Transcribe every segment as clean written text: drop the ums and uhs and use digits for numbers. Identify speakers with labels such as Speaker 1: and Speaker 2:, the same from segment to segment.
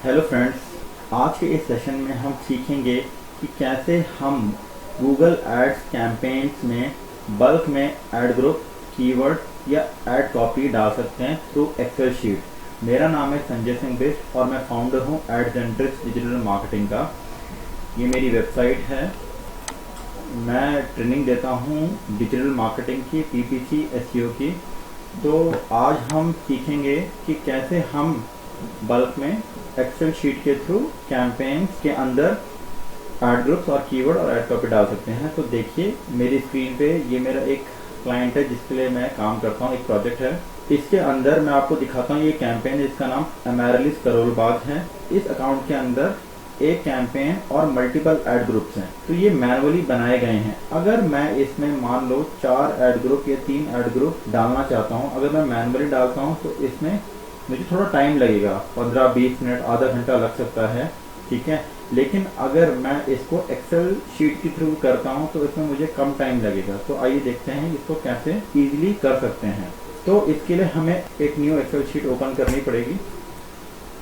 Speaker 1: Hello friends, आज के इस सेशन में हम सीखेंगे कि कैसे हम गूगल एड्स कैंपेन्स में बल्क में ऐड ग्रुप, कीवर्ड या ऐड कॉपी डाल सकते हैं थ्रू एक्सेल शीट। मेरा नाम है संजय सिंह बिष्ट और मैं फाउंडर हूं एडजेंट्रिक्स डिजिटल मार्केटिंग का। ये मेरी वेबसाइट है। मैं ट्रेनिंग देता हूं डिजिटल मार्केटिंग की, पीपीसी, एसईओ की। तो आज हम सीखेंगे कि कैसे हम बल्क में एक्सेल शीट के थ्रू कैंपेन्स के अंदर ऐड ग्रुप्स और कीवर्ड और ऐड कॉपी डाल सकते हैं। तो देखिए मेरी स्क्रीन पे ये मेरा एक क्लाइंट है जिसके लिए मैं काम करता हूँ, एक प्रोजेक्ट है। इसके अंदर मैं आपको दिखाता हूँ ये कैंपेन है जिसका नाम अमेरिलिस करोल बाग है। इस अकाउंट के अंदर एक कैंपेन और मल्टीपल ऐड ग्रुप्स हैं, तो ये मैनुअली बनाए गए हैं। अगर मैं इसमें मान लो 4 ऐड ग्रुप या 3 ऐड ग्रुप डालना चाहता हूँ, अगर मैं मैनुअली डालता हूँ तो इसमें मुझे थोड़ा टाइम लगेगा, 15-20 मिनट, आधा घंटा लग सकता है, ठीक है। लेकिन अगर मैं इसको एक्सेल शीट के थ्रू करता हूं तो इसमें मुझे कम टाइम लगेगा। तो आइए देखते हैं इसको कैसे इजीली कर सकते हैं। तो इसके लिए हमें एक न्यू एक्सेल शीट ओपन करनी पड़ेगी।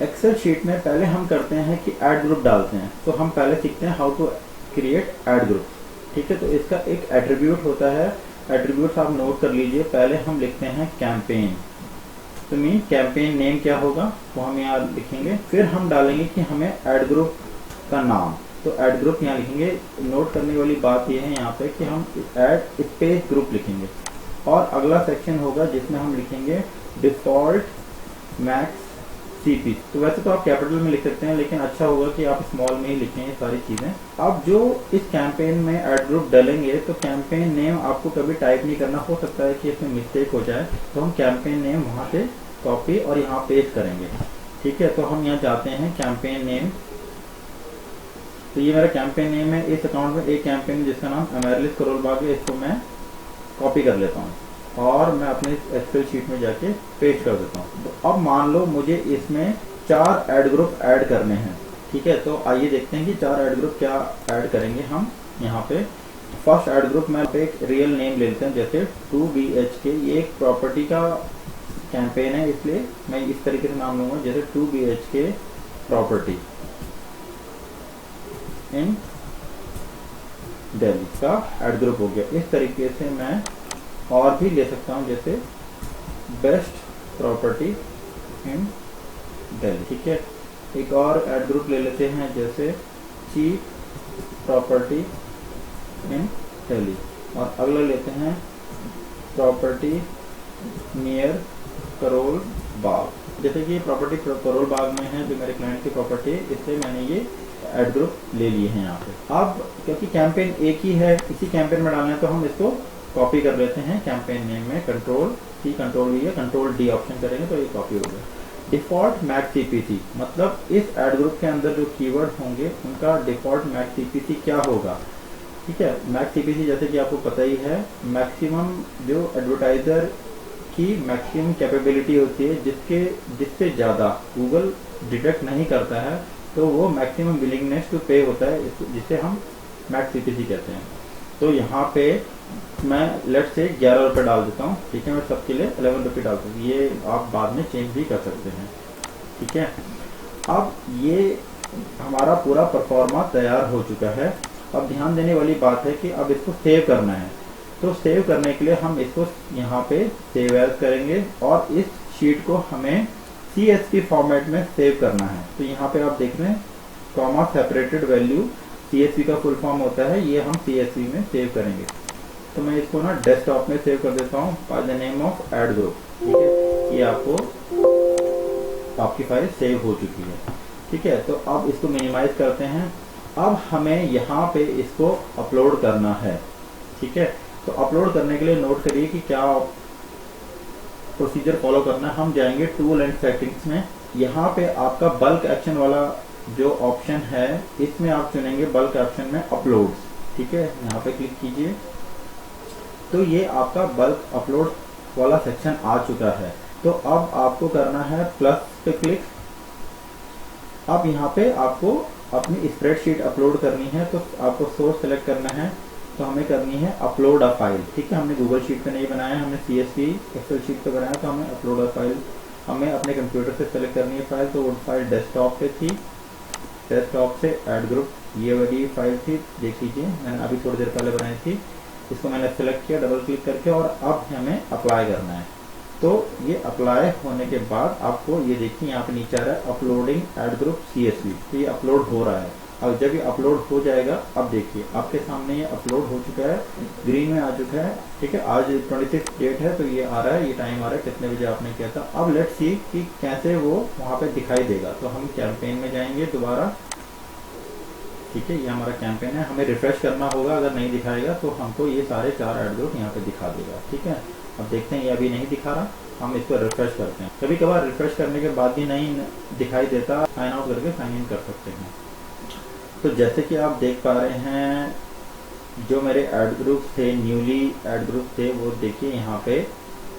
Speaker 1: एक्सेल शीट में पहले हम करते हैं कि ऐड ग्रुप डालते हैं। तो हम पहले सीखते हैं how to create ad group, ठीक है। तो इसका एक एट्रीब्यूट होता है, एट्रीब्यूट आप नोट कर लीजिए। पहले हम लिखते हैं कैंपेन, तो मीन कैंपेन नेम क्या होगा वो हम यहाँ लिखेंगे। फिर हम डालेंगे कि हमें ऐड ग्रुप का नाम, तो ऐड ग्रुप यहाँ लिखेंगे। नोट करने वाली बात ये है यहाँ पे कि हम ऐड स्पेस ग्रुप लिखेंगे। और अगला सेक्शन होगा जिसमें हम लिखेंगे डिफॉल्ट मैक्स सीपी। तो वैसे तो आप कैपिटल में लिख सकते हैं, लेकिन अच्छा होगा कि आप स्मॉल में ही लिखें ये सारी चीजें। अब जो इस कैंपेन में ऐड ग्रुप डालेंगे तो कैंपेन नेम आपको कभी टाइप नहीं करना, हो सकता है कि इसमें मिस्टेक हो जाए। तो हम कैंपेन नेम वहां से कॉपी और यहाँ पेस्ट करेंगे, ठीक है। तो हम यहाँ जाते हैं कैंपेन नेम। तो ये मेरा कैंपेन नेम है। इस अकाउंट में एक कैंपेन जिसका नाम अमेरिलिस करोल बाग है, इसको मैं कॉपी कर लेता हूँ और मैं अपने एक्सेल शीट में जाके पेस्ट कर देता हूँ। तो अब मान लो मुझे इसमें 4 ऐड ग्रुप ऐड करने हैं, ठीक है। तो आइए देखते हैं कि 4 ऐड ग्रुप क्या ऐड करेंगे हम यहाँ पे। फर्स्ट ऐड ग्रुप में एक रियल नेम ले लेते हैं, जैसे 2BHK। ये एक प्रॉपर्टी का कैंपेन है, इसलिए मैं इस तरीके से नाम लूंगा, जैसे 2BHK प्रॉपर्टी इन दिल्ली का ऐड ग्रुप हो गया। इस तरीके से मैं और भी ले सकता हूं, जैसे बेस्ट प्रॉपर्टी इन दिल्ली, ठीक है। एक और ऐड ग्रुप ले लेते हैं, जैसे चीप प्रॉपर्टी इन दिल्ली। और अगला लेते हैं प्रॉपर्टी नियर करोल बाग। जैसे कि प्रॉपर्टी करोल बाग में है, जो मेरे क्लाइंट की प्रॉपर्टी है, इसलिए मैंने ये ऐड ग्रुप ले लिए हैं यहाँ पे। अब क्योंकि कैंपेन एक ही है, इसी कैंपेन में डालना है, तो हम इसको कॉपी कर लेते हैं कैंपेन नेम में। कंट्रोल-C, कंट्रोल-V या कंट्रोल-D ऑप्शन करेंगे तो ये कॉपी हो गया। डिफॉल्ट मैक्स सीपीसी, मतलब इस ऐड ग्रुप के अंदर जो कीवर्ड होंगे उनका डिफॉल्ट मैक्स सीपीसी क्या होगा, ठीक है। मैक्स सीपीसी जैसे कि आपको पता ही है, मैक्सिमम जो एडवर्टाइजर की मैक्सिमम कैपेबिलिटी होती है, जिससे ज्यादा गूगल डिटेक्ट नहीं करता है, तो वो मैक्सिमम विलिंगनेस टू पे होता है, जिसे हम मैक्स सीपीसी कहते हैं। तो यहाँ पे मैं लेट से 11 रुपये डाल देता हूँ, ठीक है। मैं सबके लिए 11 रुपये डालता हूँ, ये आप बाद में चेंज भी कर सकते हैं, ठीक है। अब ये हमारा पूरा परफॉर्मा तैयार हो चुका है। अब ध्यान देने वाली बात है कि अब इसको सेव करना है। तो सेव करने के लिए हम इसको यहाँ पे सेव एज करेंगे और इस शीट को हमें CSV फॉर्मेट में सेव करना है। तो यहाँ पे आप देख रहे हैं कॉमा सेपरेटेड वैल्यू, CSV का फुल फॉर्म होता है, ये हम CSV में सेव करेंगे। तो मैं इसको ना डेस्कटॉप में सेव कर देता हूँ by the name of add group, ठीक है। ये आपकी फाइल सेव हो चुकी है, ठीक है। तो अब इसको मिनिमाइज करते हैं। अब हमें यहाँ पे इसको अपलोड करना है, ठीक है। तो अपलोड करने के लिए नोट करिए कि क्या प्रोसीजर फॉलो करना है। हम जाएंगे टूल एंड सेटिंग्स में। यहाँ पे आपका बल्क एक्शन वाला जो ऑप्शन है, इसमें आप चुनेंगे बल्क एक्शन में अपलोड्स, ठीक है। यहाँ पे क्लिक कीजिए, तो ये आपका बल्क अपलोड वाला सेक्शन आ चुका है। तो अब आपको करना है प्लस पे क्लिक। अब यहाँ पे आपको अपनी स्प्रेडशीट अपलोड करनी है, तो आपको सोर्स सेलेक्ट करना है। तो हमें करनी है अपलोड अ फाइल, ठीक है। हमने गूगल शीट पे नहीं बनाया, हमने CSV एक्सेल शीट पे बनाया, तो हमें अपलोड अ फाइल हमें अपने कंप्यूटर से सेलेक्ट करनी है फाइल, तो वो फाइल डेस्कटॉप पे थी, डेस्कटॉप से ऐड ग्रुप ये वाली फाइल थी, देख लीजिए मैंने अभी थोड़ी देर पहले बनाई थी। इसको मैंने सेलेक्ट किया डबल क्लिक करके, और अब हमें अप्लाई करना है। तो ये अप्लाई होने के बाद आपको ये देखिए यहाँ पे नीचे आ रहा है अपलोडिंग ऐड ग्रुप CSV, तो ये अपलोड हो रहा है। अब जब ये अपलोड हो जाएगा, अब देखिए आपके सामने ये अपलोड हो चुका है, ग्रीन में आ चुका है, ठीक है। आज 26 डेट है, तो ये आ रहा है, ये टाइम आ रहा है कितने बजे आपने किया था। अब लेट्स सी कि कैसे वो वहाँ पे दिखाई देगा। तो हम कैंपेन में जाएंगे दोबारा, ठीक है, ये हमारा कैंपेन है, हमें रिफ्रेश करना होगा, अगर नहीं दिखाएगा तो हमको ये सारे 4 ऐड ग्रुप यहाँ पे दिखा देगा, ठीक है। अब देखते हैं ये अभी नहीं दिखा रहा, हम इसको रिफ्रेश करते हैं। कभी कभार रिफ्रेश करने के बाद भी नहीं दिखाई देता, साइन आउट करके साइन इन कर सकते हैं। तो जैसे कि आप देख पा रहे हैं, जो मेरे ऐड ग्रुप थे, न्यूली ऐड ग्रुप थे, वो देखिए यहाँ पे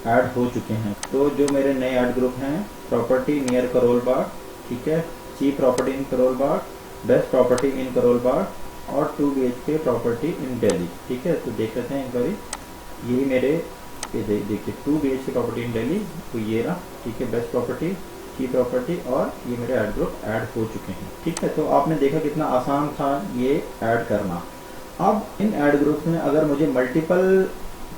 Speaker 1: ऐड हो चुके हैं। तो जो मेरे नए ऐड ग्रुप हैं, प्रॉपर्टी नियर करोल बाग, ठीक है, cheap property in Karol Bagh, best property in Karol Bagh और 2 BHK प्रॉपर्टी इन दिल्ली, ठीक है। तो देख लेते हैं एक बारी, यही मेरे ये देखिए 2 BHK प्रॉपर्टी इन दिल्ली, तो ये रहा, ठीक है, बेस्ट प्रॉपर्टी, की प्रॉपर्टी, और ये मेरे ऐड ग्रुप ऐड हो चुके हैं, ठीक है। तो आपने देखा कितना आसान था ये ऐड करना। अब इन ऐड ग्रुप्स में अगर मुझे मल्टीपल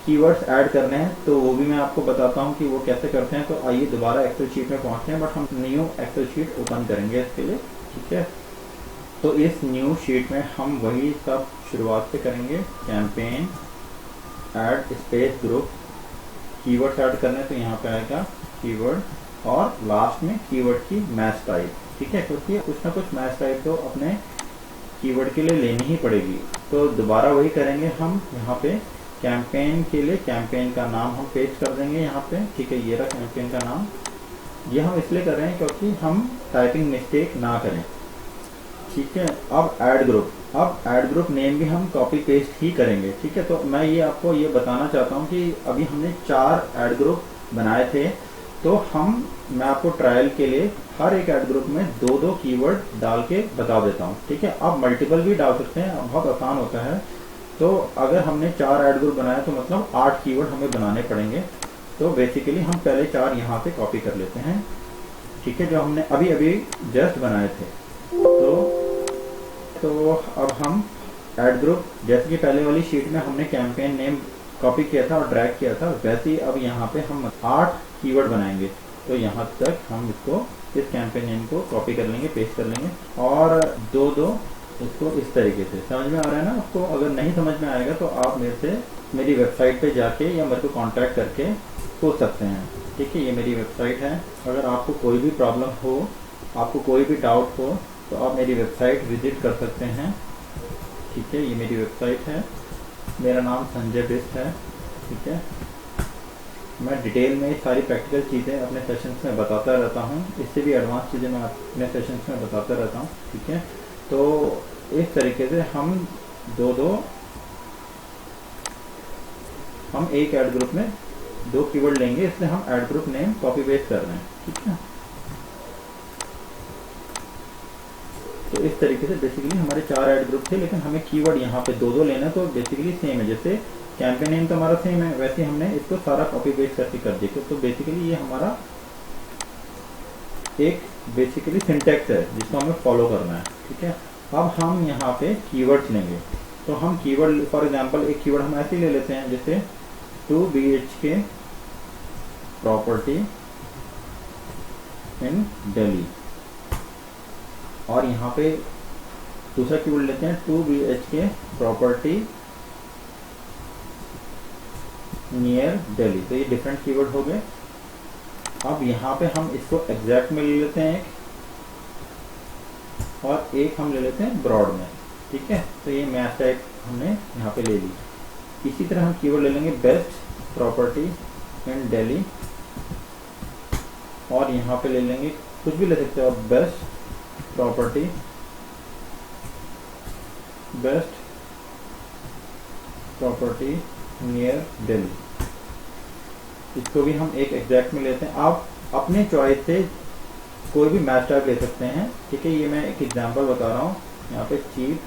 Speaker 1: कीवर्ड्स ऐड करने हैं, तो वो भी मैं आपको बताता हूँ कि वो कैसे करते हैं। तो आइए दोबारा एक्सेल शीट में पहुँचते हैं, बट हम न्यू एक्सेल शीट ओपन करेंगे इसके लिए, ठीक है। तो इस न्यू शीट में हम वही सब शुरुआत से करेंगे, campaign add space group, keywords add करने, तो यहाँ पे आएगा कीवर्ड, और लास्ट में कीवर्ड की मैच टाइप, ठीक है, क्योंकि कुछ ना कुछ मैच टाइप तो अपने कीवर्ड के लिए लेनी ही पड़ेगी। तो दोबारा वही करेंगे हम, यहाँ पे कैंपेन के लिए कैंपेन का नाम हम पेस्ट कर देंगे यहाँ पे, ठीक है, ये रहा कैंपेन का नाम। ये हम इसलिए कर रहे हैं क्योंकि हम टाइपिंग मिस्टेक ना करें, ठीक है। अब ऐड ग्रुप नेम भी हम कॉपी पेस्ट ही करेंगे, ठीक है। तो मैं ये आपको ये बताना चाहता हूँ कि अभी हमने 4 ऐड ग्रुप बनाए थे, तो मैं आपको ट्रायल के लिए हर एक ऐड ग्रुप में 2-2 कीवर्ड डाल के बता देता हूँ, ठीक है। आप मल्टीपल भी डाल सकते हैं, बहुत आसान होता है। तो अगर हमने 4 ऐड ग्रुप बनाए तो मतलब 8 कीवर्ड हमें बनाने पड़ेंगे। तो बेसिकली हम पहले 4 यहाँ पे कॉपी कर लेते हैं, ठीक है, जो हमने अभी अभी जस्ट बनाए थे। तो अब हम ऐड ग्रुप, जैसे कि पहले वाली शीट में हमने कैंपेन नेम कॉपी किया था और ड्रैग किया था, वैसे ही अब यहाँ पे हम 8 कीवर्ड बनाएंगे। तो यहाँ तक हम इस कैंपेन नेम को कॉपी कर लेंगे, पेस्ट कर लेंगे, और 2-2 इसको इस तरीके से। समझ में आ रहा है ना आपको? अगर नहीं समझ में आएगा तो आप मेरी वेबसाइट पे जाके या मेरे को कांटेक्ट करके पूछ सकते हैं, ठीक है। ये मेरी वेबसाइट है, अगर आपको कोई भी प्रॉब्लम हो, आपको कोई भी डाउट हो, तो आप मेरी वेबसाइट विजिट कर सकते हैं, ठीक है। ये मेरी वेबसाइट है, मेरा नाम संजय बिस्ट है, ठीक है। मैं डिटेल में सारी प्रैक्टिकल चीज़ें अपने सेशंस में बताता रहता हूँ, इससे भी एडवांस चीज़ें मैं अपने सेशंस में बताता रहता हूँ, ठीक है। तो इस तरीके से हम हम एक ऐड ग्रुप में 2 कीवर्ड लेंगे, इसलिए हम add group name copy paste कर रहे हैं, ठीक है। तो इस तरीके से बेसिकली हमारे 4 ऐड ग्रुप थे, लेकिन हमें कीवर्ड यहाँ पे 2-2 लेना, तो बेसिकली सेम है, जैसे कैंपेन नेम तो हमारा सेम है, वैसे हमने इसको सारा कॉपी पेस्ट करके कर दिया। तो बेसिकली ये हमारा एक बेसिकली सिंटैक्स है जिसको हमें फॉलो करना है, ठीक है। अब हम यहाँ पे कीवर्ड्स लेंगे, तो हम कीवर्ड, फॉर एग्जांपल एक कीवर्ड हम ऐसे ही ले लेते हैं, जैसे 2 BHK प्रॉपर्टी इन दिल्ली, और यहाँ पे दूसरा कीवर्ड लेते हैं 2 BHK प्रॉपर्टी नियर दिल्ली। तो ये डिफरेंट कीवर्ड हो गए। अब यहाँ पे हम इसको एग्जैक्ट में ले लेते हैं और एक हम ले लेते हैं ब्रॉड में, ठीक है। तो ये मैच टाइप हमने यहाँ पे ले ली। इसी तरह हम कीवर्ड ले लेंगे बेस्ट प्रॉपर्टी इन दिल्ली, और यहाँ पे ले लेंगे, कुछ भी ले सकते हो आप, best property, best property near Delhi. इसको भी हम एक एग्जैक्ट में लेते हैं। आप अपने चॉइस से कोई भी मैच टाइप ले सकते हैं, ठीक है। ये मैं एक एग्जांपल बता रहा हूँ, यहाँ पे चीप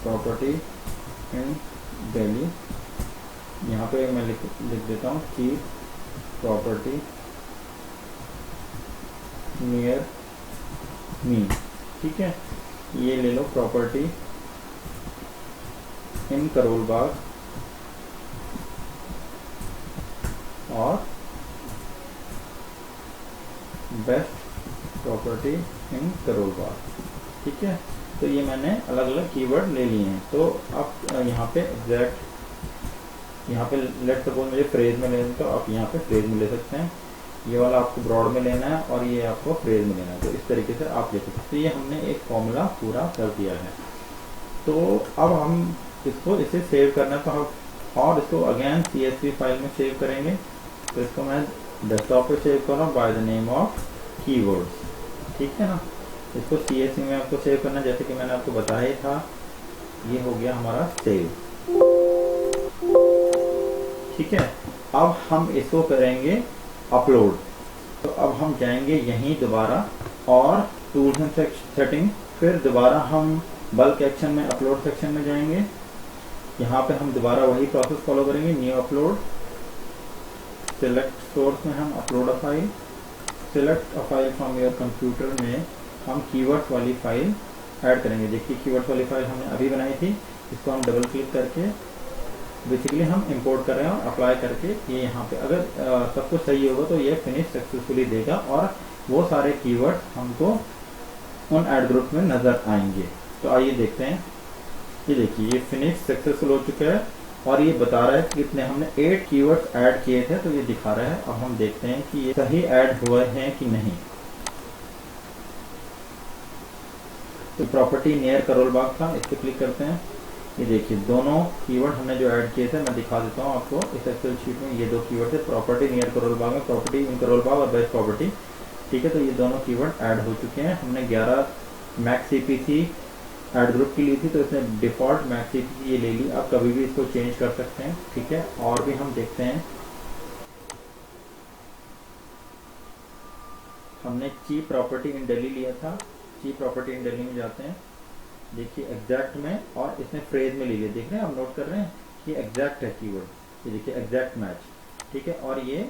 Speaker 1: प्रॉपर्टी इन दिल्ली, यहाँ पे मैं लिख देता हूँ कीप प्रॉपर्टी नियर मी, ठीक है। ये ले लो प्रॉपर्टी इन करोल बाग और best property in Karol Bagh, ठीक है। तो ये मैंने अलग अलग कीवर्ड ले लिए हैं। तो अब यहाँ पे एग्जैक्ट, यहाँ पे लेट सपोज मुझे फ्रेज में लेना, तो आप यहाँ पे फ्रेज में ले सकते हैं। ये वाला आपको ब्रॉड में लेना है और ये आपको फ्रेज में लेना है, तो इस तरीके से आप ले सकते हैं। तो ये हमने एक फॉर्मूला पूरा कर दिया है। तो अब हम इसको इसे सेव करना है, तो हम और इसको अगेन CSV फाइल में सेव करेंगे। तो इसको मैं डेस्कटॉप पे सेव कर रहा हूँ by the name of keywords, ठीक है ना। इसको CSV में आपको सेव करना, जैसे कि मैंने आपको बताया ही था। ये हो गया हमारा सेव, ठीक है। अब हम इसको करेंगे अपलोड। तो अब हम जाएंगे यहीं दोबारा और टूल्स एंड सेटिंग, फिर दोबारा हम बल्क एक्शन में अपलोड सेक्शन में जाएंगे। यहाँ पे हम दोबारा वही प्रोसेस फॉलो करेंगे, न्यू अपलोड, सिलेक्ट सोर्स में हम upload a file, select a file from your computer में हम कीवर्ड्स वाली फाइल ऐड करेंगे। देखिए कीवर्ड्स वाली फाइल हमने अभी बनाई थी, इसको हम डबल क्लिक करके बेसिकली हम इंपोर्ट कर रहे हैं और अप्लाई करके ये यहाँ पे अगर सब कुछ सही होगा तो ये फिनिश सक्सेसफुली देगा और वो सारे कीवर्ड्स हमको उन ऐड ग्रुप में नजर आएंगे। तो आइए देखते हैं। ये देखिए ये फिनिश सक्सेसफुल हो चुका है और ये बता रहा है कि कितने हमने 8 कीवर्ड्स ऐड किए थे, तो ये दिखा रहा है। अब हम देखते हैं कि ये सही ऐड हुए हैं कि नहीं। तो प्रॉपर्टी नियर करोल बाग था, इस पर क्लिक करते हैं। ये देखिए दोनों कीवर्ड हमने जो ऐड किए थे, मैं दिखा देता हूँ आपको इस एक्सेल शीट में। ये दो कीवर्ड थे, प्रॉपर्टी नियर करोल बाग में प्रॉपर्टी इन करोल बाग और बेस्ट प्रॉपर्टी, ठीक है। तो ये दोनों कीवर्ड ऐड हो चुके हैं। हमने 11 मैक्स CPC ऐड ग्रुप की ली थी, तो इसने डिफॉल्ट मैक्स CPC ये ले ली। आप कभी भी इसको चेंज कर सकते हैं, ठीक है। और भी हम देखते हैं, हमने चीप प्रॉपर्टी इन दिल्ली लिया था। चीप प्रॉपर्टी इन दिल्ली में जाते हैं, देखिए एग्जैक्ट में, और इसने फ्रेज में ले लिया। देख रहे हैं, आप नोट कर रहे हैं कि एग्जैक्ट है कीवर्ड। ये देखिए एग्जैक्ट मैच, ठीक है। और ये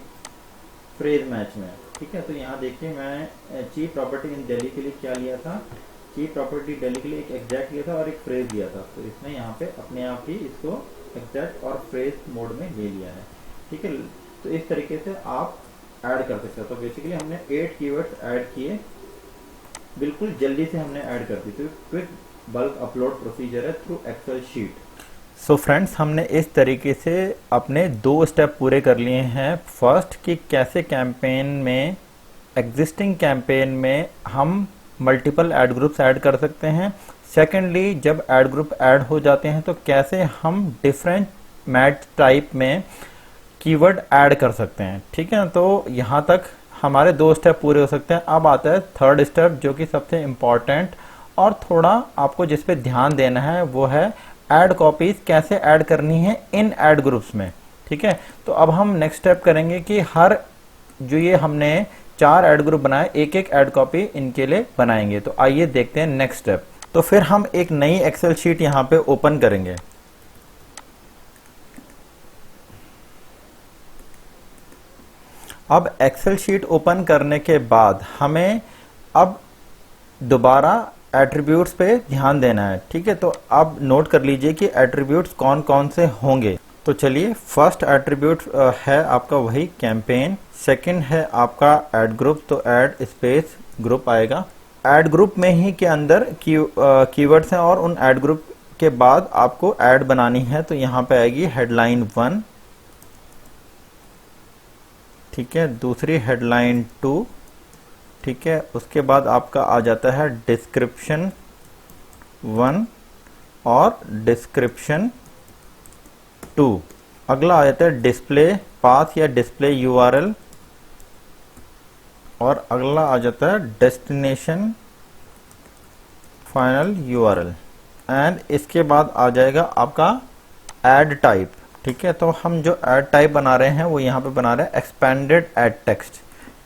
Speaker 1: फ्रेज मैच में, ठीक है। तो यहाँ देखिए मैं चीप प्रॉपर्टी इन दिल्ली के लिए क्या लिया था, चीप प्रॉपर्टी दिल्ली के लिए एक एग्जैक्ट लिया था और एक फ्रेज लिया था। तो इसने यहाँ पे अपने आप ही इसको एग्जैक्ट और फ्रेज मोड में ले लिया है, ठीक है। तो इस तरीके से आप ऐड कर सकते हो। तो बेसिकली हमने 8 कीवर्ड्स ऐड किए, बिल्कुल जल्दी से हमने ऐड कर दी। तो क्विक बल्क अपलोड प्रोसीजर है through Excel sheet.
Speaker 2: So friends, हमने इस तरीके से अपने 2 स्टेप पूरे कर लिए हैं। फर्स्ट कि कैसे कैंपेन में, एग्जिस्टिंग कैंपेन में हम मल्टीपल ऐड ग्रुप्स ऐड कर सकते हैं। सेकेंडली, जब ऐड ग्रुप ऐड हो जाते हैं तो कैसे हम डिफरेंट मैच टाइप में कीवर्ड ऐड कर सकते हैं, ठीक है। तो यहाँ तक हमारे 2 स्टेप पूरे हो सकते हैं। अब आता है थर्ड स्टेप, जो कि सबसे इम्पॉर्टेंट और थोड़ा आपको जिस पे ध्यान देना है, वो है ऐड कॉपीज कैसे ऐड करनी है इन ऐड ग्रुप्स में, ठीक है। तो अब हम नेक्स्ट स्टेप करेंगे कि हर जो ये हमने 4 ऐड ग्रुप बनाए, एक एक ऐड कॉपी इनके लिए बनाएंगे। तो आइए देखते हैं नेक्स्ट स्टेप। तो फिर हम एक नई एक्सेल शीट यहाँ पे ओपन करेंगे। अब एक्सेल शीट ओपन करने के बाद हमें अब दोबारा एट्रीब्यूट्स पे ध्यान देना है, ठीक है। तो अब नोट कर लीजिए कि एट्रीब्यूट्स कौन कौन से होंगे। तो चलिए, फर्स्ट एट्रीब्यूट है आपका वही कैंपेन, सेकंड है आपका ऐड ग्रुप, तो ऐड स्पेस ग्रुप आएगा। ऐड ग्रुप में ही के अंदर कीवर्ड्स हैं और उन ऐड ग्रुप के बाद आपको ऐड बनानी है, तो यहाँ पे आएगी हेडलाइन 1, ठीक है। दूसरी हेडलाइन 2, ठीक है। उसके बाद आपका आ जाता है डिस्क्रिप्शन 1 और डिस्क्रिप्शन 2। अगला आ जाता है डिस्प्ले पाथ या डिस्प्ले URL, और अगला आ जाता है डेस्टिनेशन फाइनल URL, एंड इसके बाद आ जाएगा आपका ऐड टाइप, ठीक है। तो हम जो ऐड टाइप बना रहे हैं वो यहाँ पे बना रहे हैं एक्सपेंडेड ऐड टेक्स्ट,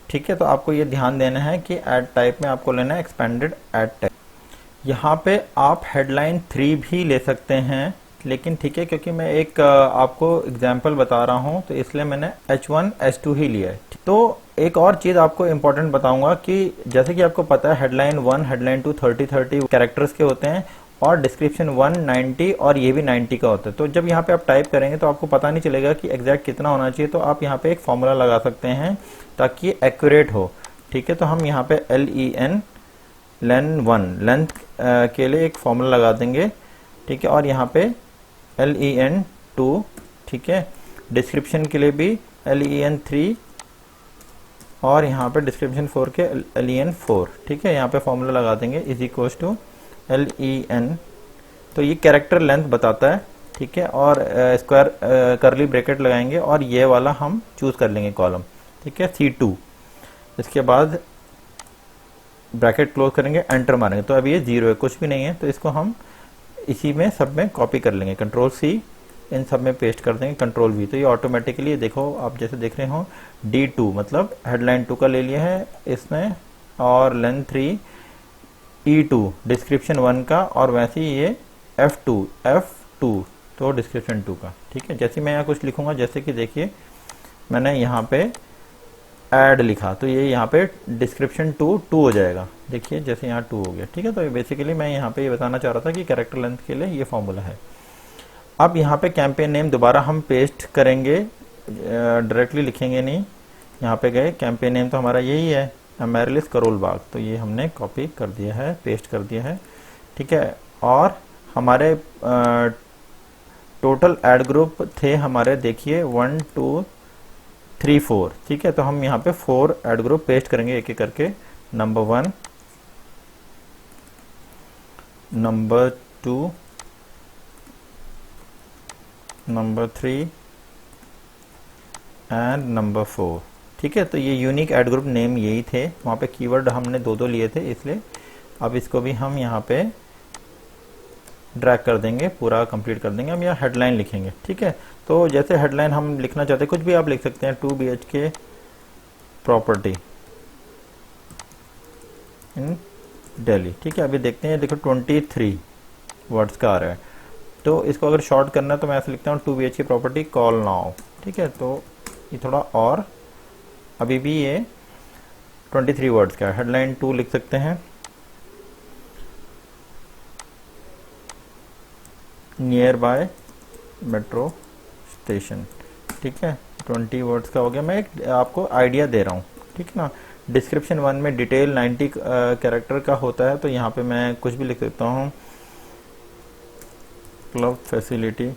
Speaker 2: ठीक है। तो आपको ये ध्यान देना है कि ऐड टाइप में आपको लेना है एक्सपेंडेड ऐड टेक्स्ट। यहाँ पे आप हेडलाइन 3 भी ले सकते हैं, लेकिन ठीक है, क्योंकि मैं एक आपको एग्जाम्पल बता रहा हूं तो इसलिए मैंने H1 H2 ही लिया है। तो एक और चीज आपको इम्पोर्टेंट बताऊंगा कि जैसे कि आपको पता है हेडलाइन 1 हेडलाइन 2 30 कैरेक्टर्स के होते हैं और डिस्क्रिप्शन 1 90 और ये भी 90 का होता है। तो जब यहाँ पे आप टाइप करेंगे तो आपको पता नहीं चलेगा कि एग्जैक्ट कितना होना चाहिए, तो आप यहाँ पे एक फॉर्मूला लगा सकते हैं ताकि एक्यूरेट हो। ठीक है, तो हम यहाँ पे len1 लेंथ के लिए एक फॉर्मूला लगा देंगे। ठीक है, और यहाँ पे len2, ठीक है, डिस्क्रिप्शन के लिए भी len3 और यहाँ पे डिस्क्रिप्शन 4 के len4। ठीक है, यहाँ पे फॉर्मूला लगा देंगे इज इक्वल टू len, तो ये कैरेक्टर लेंथ बताता है। ठीक है, और स्क्वायर करली ब्रैकेट लगाएंगे और ये वाला हम चूज कर लेंगे कॉलम। ठीक है, C2, इसके बाद ब्रैकेट क्लोज करेंगे, एंटर मारेंगे, तो अब ये 0 है, कुछ भी नहीं है, तो इसको हम इसी में सब में कॉपी कर लेंगे, कंट्रोल C इन सब में पेस्ट कर देंगे, कंट्रोल V, तो ये ऑटोमेटिकली देखो आप जैसे देख रहे हो D2 मतलब हेडलाइन 2 का ले लिया है इसने, और लेंथ 3 E2 डिस्क्रिप्शन 1 का, और वैसे ही ये F2 तो डिस्क्रिप्शन 2 का। ठीक है, जैसे मैं यहाँ कुछ लिखूंगा, जैसे कि देखिए मैंने यहाँ पे ऐड लिखा तो ये यहाँ पे डिस्क्रिप्शन 2 हो जाएगा। देखिए जैसे यहाँ 2 हो गया। ठीक है, तो बेसिकली मैं यहाँ पे ये बताना चाह रहा था कि कैरेक्टर लेंथ के लिए ये फॉर्मूला है। अब यहाँ पे कैंपेन नेम दोबारा हम पेस्ट करेंगे, डायरेक्टली लिखेंगे नहीं। यहाँ पे गए, कैंपेन नेम तो हमारा यही है, अमेरिलिस करोल बाग, तो ये हमने कॉपी कर दिया है, पेस्ट कर दिया है। ठीक है, और हमारे टोटल एड ग्रुप थे हमारे, देखिए 1 2 3 4। ठीक है, तो हम यहाँ पे 4 एड ग्रुप पेस्ट करेंगे एक एक करके, number 1, number 2, number 3 and number 4। ठीक है, तो ये यूनिक एड ग्रुप नेम यही थे, वहाँ पे कीवर्ड हमने दो लिए थे, इसलिए अब इसको भी हम यहाँ पे ड्रैग कर देंगे, पूरा कंप्लीट कर देंगे। हम यहाँ हेडलाइन लिखेंगे। ठीक है, तो जैसे हेडलाइन हम लिखना चाहते हैं, कुछ भी आप लिख सकते हैं, 2 BHK प्रॉपर्टी इन दिल्ली। ठीक है, अभी देखते हैं, देखो 23 वर्ड्स का आ रहा है, तो इसको अगर शॉर्ट करना है तो मैं ऐसे लिखता हूँ 2 BHK प्रॉपर्टी कॉल नाउ। ठीक है, तो ये थोड़ा और, अभी भी ये 23 वर्ड्स का है, हेडलाइन 2 लिख सकते हैं, नियर बाय मेट्रो स्टेशन। ठीक है, 20 वर्ड्स का हो गया। मैं एक आपको आइडिया दे रहा हूँ, ठीक है ना। डिस्क्रिप्शन 1 में डिटेल 90 कैरेक्टर का होता है, तो यहाँ पे मैं कुछ भी लिख सकता हूँ, club facility,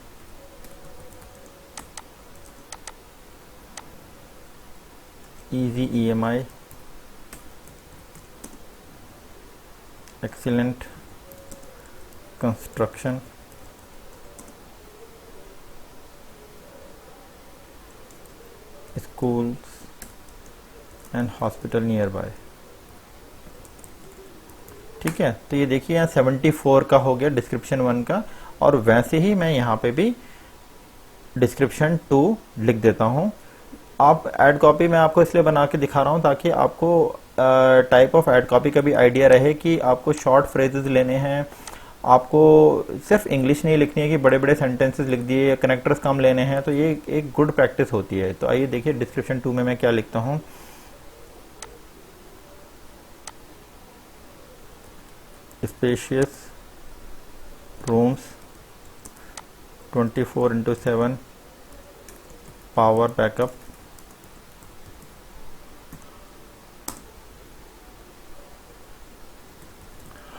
Speaker 2: easy EMI, excellent construction, schools and hospital nearby। ठीक है, तो ये देखिए यहाँ 74 का हो गया डिस्क्रिप्शन 1 का, और वैसे ही मैं यहाँ पे भी डिस्क्रिप्शन 2 लिख देता हूँ। आप एड कॉपी मैं आपको इसलिए बना के दिखा रहा हूँ ताकि आपको टाइप ऑफ एड कॉपी का भी आइडिया रहे कि आपको शॉर्ट फ्रेजेस लेने हैं, आपको सिर्फ इंग्लिश नहीं लिखनी है कि बड़े बड़े सेंटेंसेस लिख दिए या कनेक्टर्स कम लेने हैं, तो ये एक गुड प्रैक्टिस होती है। तो आइए देखिए डिस्क्रिप्शन 2 में मैं क्या लिखता हूँ, spacious rooms 24/7 power backup,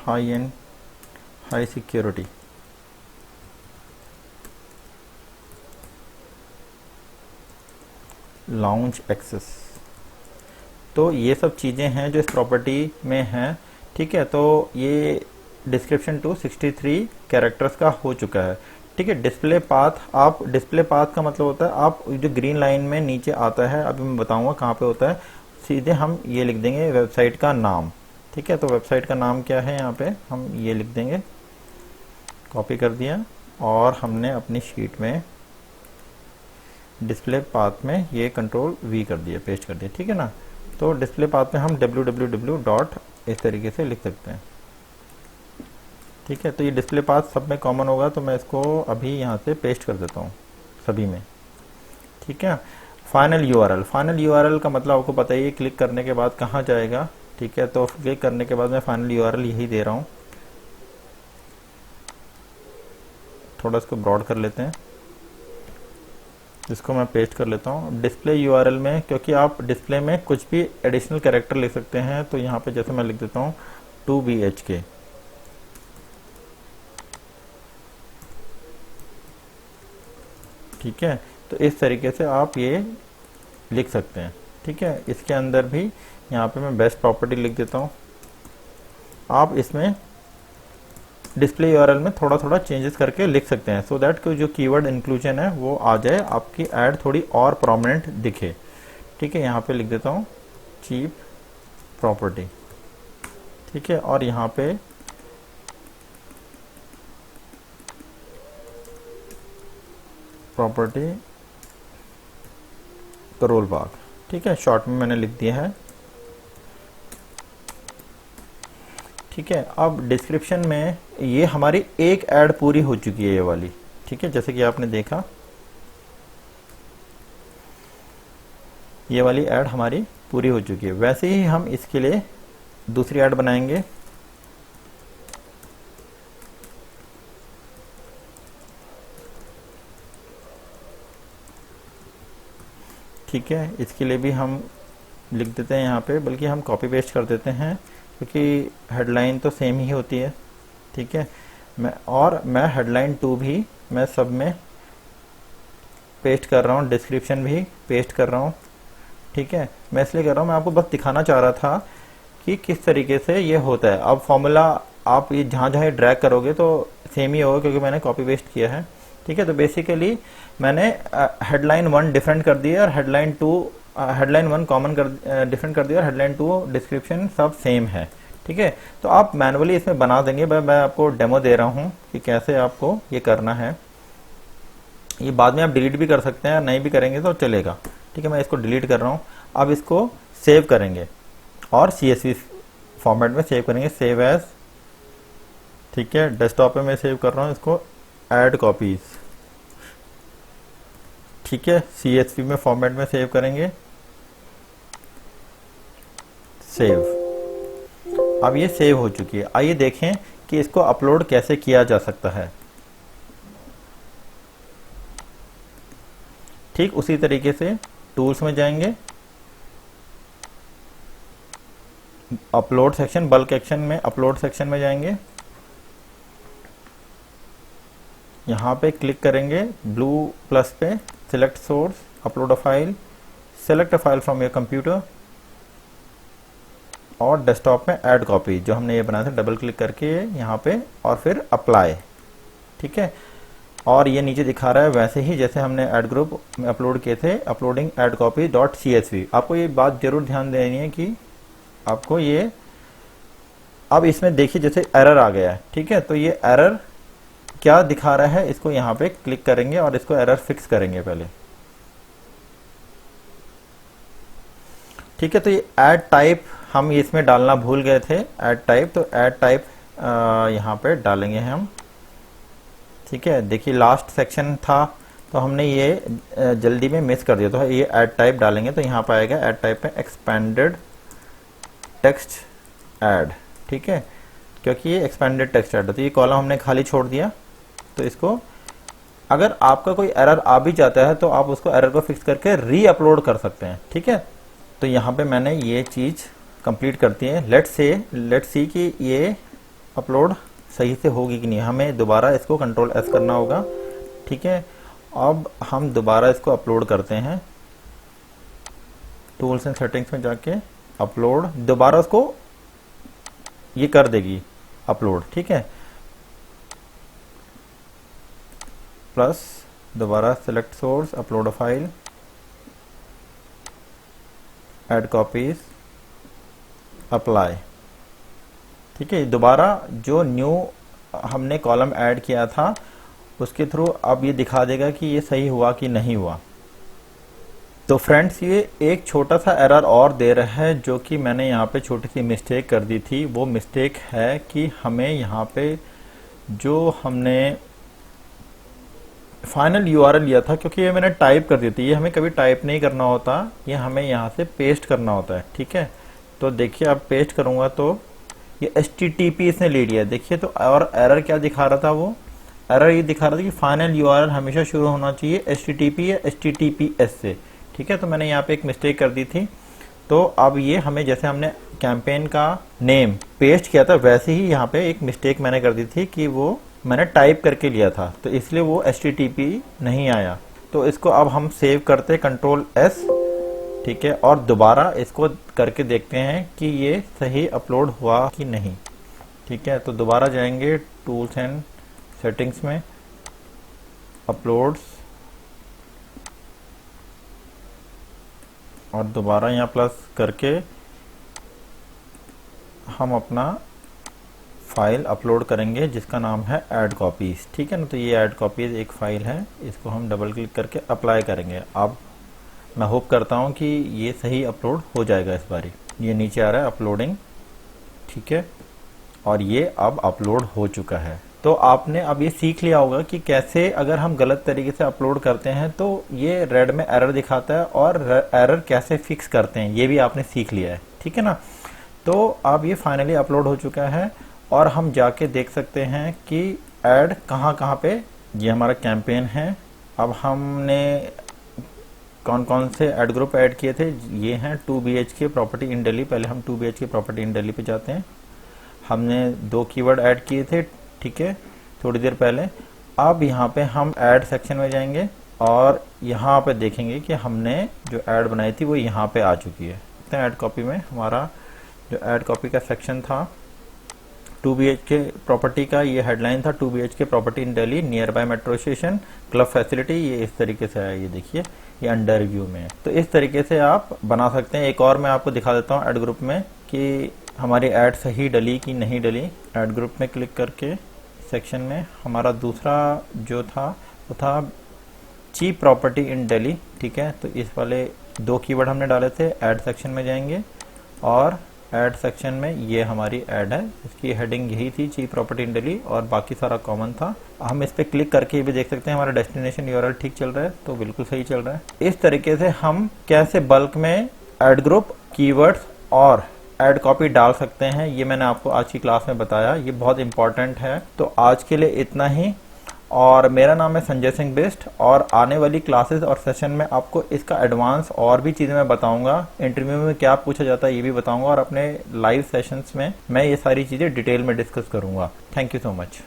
Speaker 2: high end high security, lounge access. तो ये सब चीज़ें हैं जो इस प्रॉपर्टी में हैं। ठीक है, तो ये डिस्क्रिप्शन 2 63 कैरेक्टर्स का हो चुका है। ठीक है, डिस्प्ले पाथ, आप डिस्प्ले पाथ का मतलब होता है आप जो ग्रीन लाइन में नीचे आता है, अभी मैं बताऊंगा कहाँ पे होता है, सीधे हम ये लिख देंगे वेबसाइट का नाम। ठीक है, तो वेबसाइट का नाम क्या है, यहाँ पे हम ये लिख देंगे, कॉपी कर दिया, और हमने अपनी शीट में डिस्प्ले पाथ में ये कंट्रोल V कर दिया, पेस्ट कर दिया। ठीक है ना, तो डिस्प्ले पाथ में हम www डॉट इस तरीके से लिख सकते हैं। ठीक है, तो ये डिस्प्ले पाथ सब में कॉमन होगा, तो मैं इसको अभी यहाँ से पेस्ट कर देता हूँ सभी में। ठीक है, फाइनल यूआरएल, फाइनल यूआरएल का मतलब आपको पता ही है, क्लिक करने के बाद कहाँ जाएगा। ठीक है, तो क्लिक करने के बाद मैं फाइनल यूआरएल यही दे रहा हूँ। थोड़ा इसको ब्रॉड कर लेते हैं, इसको मैं पेस्ट कर लेता हूँ। डिस्प्ले यूआरएल में, क्योंकि आप डिस्प्ले में कुछ भी एडिशनल कैरेक्टर लिख सकते हैं, तो यहाँ पे जैसे मैं लिख देता हूँ 2BHK। ठीक है, तो इस तरीके से आप ये लिख सकते हैं। ठीक है, इसके अंदर भी यहाँ पे मैं बेस्ट प्रॉपर्टी लिख देता हूँ। आप इसमें डिस्प्ले यूआरएल में थोड़ा थोड़ा चेंजेस करके लिख सकते हैं, सो दैट कि जो कीवर्ड इंक्लूजन है वो आ जाए, आपकी ऐड थोड़ी और प्रोमिनेंट दिखे। ठीक है, यहाँ पे लिख देता हूँ चीप प्रॉपर्टी। ठीक है, और यहाँ पे प्रॉपर्टी करोल बाग। ठीक है, शॉर्ट में मैंने लिख दिया है। ठीक है, अब डिस्क्रिप्शन में ये हमारी एक ऐड पूरी हो चुकी है, ये वाली। ठीक है, जैसे कि आपने देखा ये वाली ऐड हमारी पूरी हो चुकी है। वैसे ही हम इसके लिए दूसरी ऐड बनाएंगे। ठीक है, इसके लिए भी हम लिख देते हैं यहाँ पे, बल्कि हम कॉपी पेस्ट कर देते हैं, क्योंकि हेडलाइन तो सेम ही होती है। ठीक है, मैं हेडलाइन 2 भी मैं सब में पेस्ट कर रहा हूँ, डिस्क्रिप्शन भी पेस्ट कर रहा हूँ। ठीक है, मैं इसलिए कर रहा हूँ, मैं आपको बस दिखाना चाह रहा था कि किस तरीके से ये होता है। अब फॉर्मूला आप ये जहाँ जहाँ ड्रैग करोगे तो सेम ही होगा, क्योंकि मैंने कॉपी पेस्ट किया है। ठीक है, तो बेसिकली मैंने हेडलाइन 1 डिफरेंट कर दिया और हेडलाइन 1 कॉमन कर डिफरेंट कर दिया और हेडलाइन 2 डिस्क्रिप्शन सब सेम है। ठीक है, तो आप मैनुअली इसमें बना देंगे। मैं आपको डेमो दे रहा हूँ कि कैसे आपको ये करना है। ये बाद में आप डिलीट भी कर सकते हैं, नहीं भी करेंगे तो चलेगा। ठीक है, मैं इसको डिलीट कर रहा हूँ। अब इसको सेव करेंगे और CSV फॉर्मेट में सेव करेंगे, सेव एज। ठीक है, डेस्कटॉप पे मैं सेव कर रहा हूँ इसको, ऐड कॉपीज। ठीक है, CSV में फॉर्मेट में सेव करेंगे, सेव। अब ये सेव हो चुकी है। आइए देखें कि इसको अपलोड कैसे किया जा सकता है। ठीक उसी तरीके से टूल्स में जाएंगे, अपलोड सेक्शन, बल्क एक्शन में अपलोड सेक्शन में जाएंगे, यहाँ पे क्लिक करेंगे ब्लू प्लस पे, select source, upload a file, select a file from your computer, और डेस्कटॉप में ऐड कॉपी जो हमने ये बनाया था, डबल क्लिक करके यहाँ पे, और फिर अप्लाई। ठीक है, और ये नीचे दिखा रहा है वैसे ही जैसे हमने ऐड ग्रुप में अपलोड किए थे, अपलोडिंग ऐड कॉपी .csv। आपको ये बात जरूर ध्यान देनी है कि आपको ये, अब इसमें देखिए जैसे एरर आ गया है। ठीक है, तो ये एरर क्या दिखा रहा है, इसको यहाँ पे क्लिक करेंगे और इसको एरर फिक्स करेंगे पहले। ठीक है, तो ये ऐड टाइप हम इसमें डालना भूल गए थे, ऐड टाइप, तो ऐड टाइप यहाँ पे डालेंगे हम। ठीक है, देखिए लास्ट सेक्शन था तो हमने ये जल्दी में मिस कर दिया, तो ये ऐड टाइप डालेंगे तो यहाँ पे आएगा ऐड टाइप में एक्सपेंडेड टेक्स्ट ऐड। ठीक है, क्योंकि ये एक्सपेंडेड टेक्स्ट ऐड, तो ये कॉलम हमने खाली छोड़ दिया। तो इसको, अगर आपका कोई एरर आ भी जाता है तो आप उसको एरर को फिक्स करके री अपलोड कर सकते हैं। ठीक है, तो यहाँ पे मैंने ये चीज कंप्लीट करती है। लेट्स सी कि ये अपलोड सही से होगी कि नहीं। हमें दोबारा इसको कंट्रोल S करना होगा। ठीक है, अब हम दोबारा इसको अपलोड करते हैं, टूल्स एंड सेटिंग्स में जाके अपलोड, दोबारा उसको ये कर देगी अपलोड। ठीक है, प्लस दोबारा select source, upload a file, add copies, apply. ठीक है, दोबारा जो न्यू हमने कॉलम ऐड किया था उसके थ्रू अब ये दिखा देगा कि ये सही हुआ कि नहीं हुआ। तो फ्रेंड्स, ये एक छोटा सा एरर और दे रहा है, जो कि मैंने यहाँ पे छोटी सी मिस्टेक कर दी थी। वो मिस्टेक है कि हमें यहाँ पे जो हमने फाइनल यूआरएल लिया था, क्योंकि ये मैंने टाइप कर दी थी, ये हमें कभी टाइप नहीं करना होता, ये हमें यहाँ से पेस्ट करना होता है। ठीक है, तो देखिए अब पेस्ट करूंगा तो ये HTTP इसने ले लिया, देखिए। तो और एरर क्या दिखा रहा था, वो एरर ये दिखा रहा था कि फाइनल यूआरएल हमेशा शुरू होना चाहिए HTTP या HTTPS से। ठीक है, तो मैंने यहाँ पे एक मिस्टेक कर दी थी। तो अब ये हमें, जैसे हमने कैंपेन का नेम पेस्ट किया था, वैसे ही यहाँ पे एक मिस्टेक मैंने कर दी थी कि वो मैंने टाइप करके लिया था, तो इसलिए वो HTTP नहीं आया। तो इसको अब हम सेव करते Ctrl S, ठीक है, और दोबारा इसको करके देखते हैं कि ये सही अपलोड हुआ कि नहीं। ठीक है, तो दोबारा जाएंगे टूल्स एंड सेटिंग्स में, अपलोड्स, और दोबारा यहाँ प्लस करके हम अपना फाइल अपलोड करेंगे जिसका नाम है ऐड कॉपीज। ठीक है ना, तो ये ऐड कॉपीज एक फाइल है, इसको हम डबल क्लिक करके अप्लाई करेंगे। अब मैं होप करता हूँ कि ये सही अपलोड हो जाएगा इस बारी। ये नीचे आ रहा है अपलोडिंग, ठीक है, और ये अब अपलोड हो चुका है। तो आपने अब ये सीख लिया होगा कि कैसे अगर हम गलत तरीके से अपलोड करते हैं तो ये रेड में एरर दिखाता है, और एरर कैसे फिक्स करते हैं ये भी आपने सीख लिया है। ठीक है ना, तो अब ये फाइनली अपलोड हो चुका है, और हम जाके देख सकते हैं कि ऐड कहाँ कहाँ पे, ये हमारा कैंपेन है। अब हमने कौन कौन से ऐड ग्रुप ऐड किए थे, ये हैं 2 BHK प्रॉपर्टी इन दिल्ली। पहले हम 2 BHK प्रॉपर्टी इन दिल्ली पे जाते हैं। हमने 2 कीवर्ड ऐड किए थे, ठीक है, थोड़ी देर पहले। अब यहाँ पे हम ऐड सेक्शन में जाएंगे और यहाँ पे देखेंगे कि हमने जो ऐड बनाई थी वो यहाँ पे आ चुकी है। ऐड कॉपी में हमारा जो ऐड कॉपी का सेक्शन था 2 BHK प्रॉपर्टी का, ये हेडलाइन था 2 BHK property in Delhi near by metro station club facility. ये इस तरीके से है, ये देखिए, ये अंडर रिव्यू में है। तो इस तरीके से आप बना सकते हैं। एक और मैं आपको दिखा देता हूँ ऐड ग्रुप में कि हमारी ऐड सही डली कि नहीं डली। ऐड ग्रुप में क्लिक करके सेक्शन में हमारा दूसरा जो था वो था चीप प्रॉपर्टी इन दिल्ली। ठीक है, तो इस वाले 2 कीवर्ड हमने डाले थे। ऐड सेक्शन में जाएंगे और ऐड सेक्शन में ये हमारी ऐड है, इसकी हेडिंग यही थी चीप प्रॉपर्टी इन दिल्ली, और बाकी सारा कॉमन था। हम इस पे क्लिक करके ये भी देख सकते हैं हमारा डेस्टिनेशन यूआरएल ठीक चल रहा है, तो बिल्कुल सही चल रहा है। इस तरीके से हम कैसे बल्क में ऐड ग्रुप, कीवर्ड्स और ऐड कॉपी डाल सकते हैं, ये मैंने आपको आज की क्लास में बताया। ये बहुत इंपॉर्टेंट है। तो आज के लिए इतना ही, और मेरा नाम है संजय सिंह बिष्ट, और आने वाली क्लासेस और सेशन में आपको इसका एडवांस और भी चीज़ें मैं बताऊंगा। इंटरव्यू में क्या पूछा जाता है ये भी बताऊंगा, और अपने लाइव सेशंस में मैं ये सारी चीज़ें डिटेल में डिस्कस करूंगा। Thank you so much.